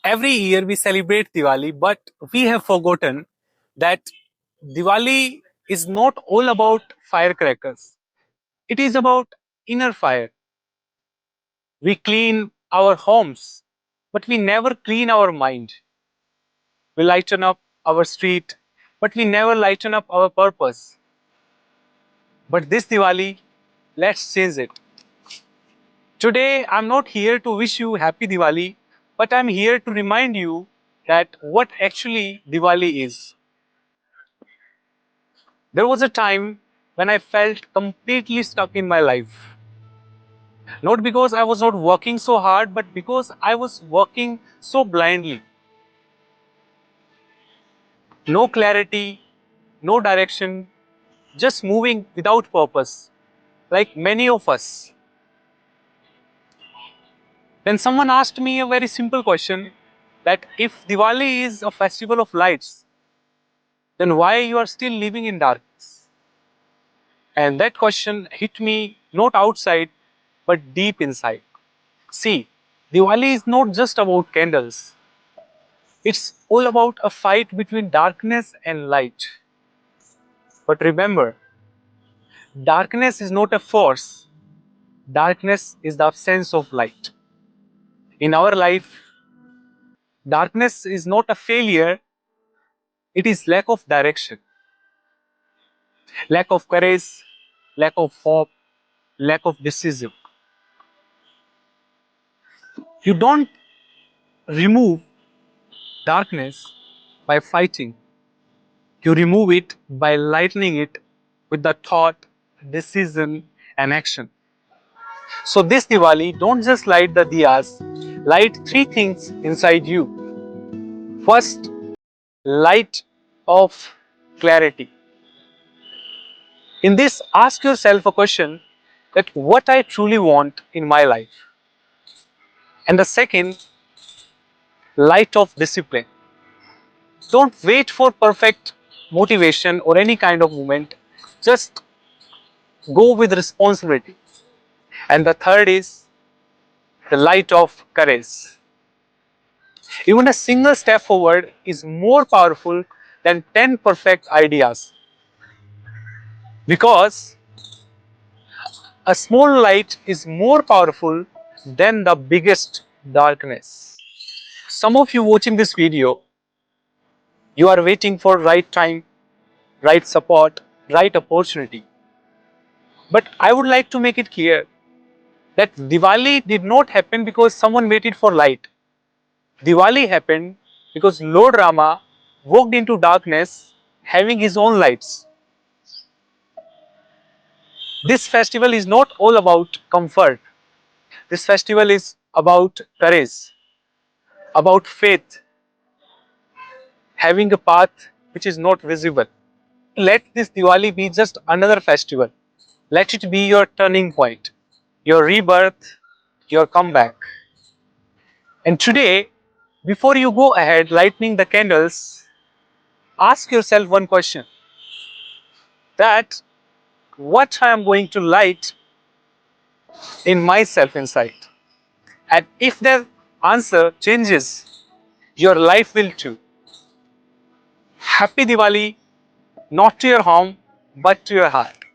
Every year we celebrate Diwali, but we have forgotten that Diwali is not all about firecrackers. It is about inner fire. We clean our homes, but we never clean our mind. We lighten up our street, but we never lighten up our purpose. But this Diwali, let's change it. Today, I'm not here to wish you happy Diwali, but I'm here to remind you that what actually Diwali is. There was a time when I felt completely stuck in my life. Not because I was not working so hard, but because I was working so blindly. No clarity, no direction, just moving without purpose, like many of us. Then someone asked me a very simple question that if Diwali is a festival of lights, then why you are still living in darkness? And that question hit me not outside, but deep inside. See, Diwali is not just about candles. It's all about a fight between darkness and light. But remember, darkness is not a force. Darkness is the absence of light. In our life, darkness is not a failure, it is lack of direction, lack of courage, lack of hope, lack of decision. You don't remove darkness by fighting, you remove it by lightening it with the thought, decision, and action. So, this Diwali, don't just light the diyas, light three things inside you. First, light of clarity. In this, ask yourself a question that what I truly want in my life. And the second, light of discipline. Don't wait for perfect motivation or any kind of movement. Just go with responsibility. And the third is the light of courage. Even a single step forward is more powerful than 10 perfect ideas because a small light is more powerful than the biggest darkness. Some of you watching this video, you are waiting for right time, right support, right opportunity. But I would like to make it clear that Diwali did not happen because someone waited for light. Diwali happened because Lord Rama walked into darkness having his own lights. This festival is not all about comfort. This festival is about courage, about faith, having a path which is not visible. Let this Diwali be just another festival. Let it be your turning point, your rebirth, your comeback. And today, before you go ahead lighting the candles, ask yourself one question that what I am going to light in myself inside. And if the answer changes, your life will too. Happy Diwali, not to your home, but to your heart.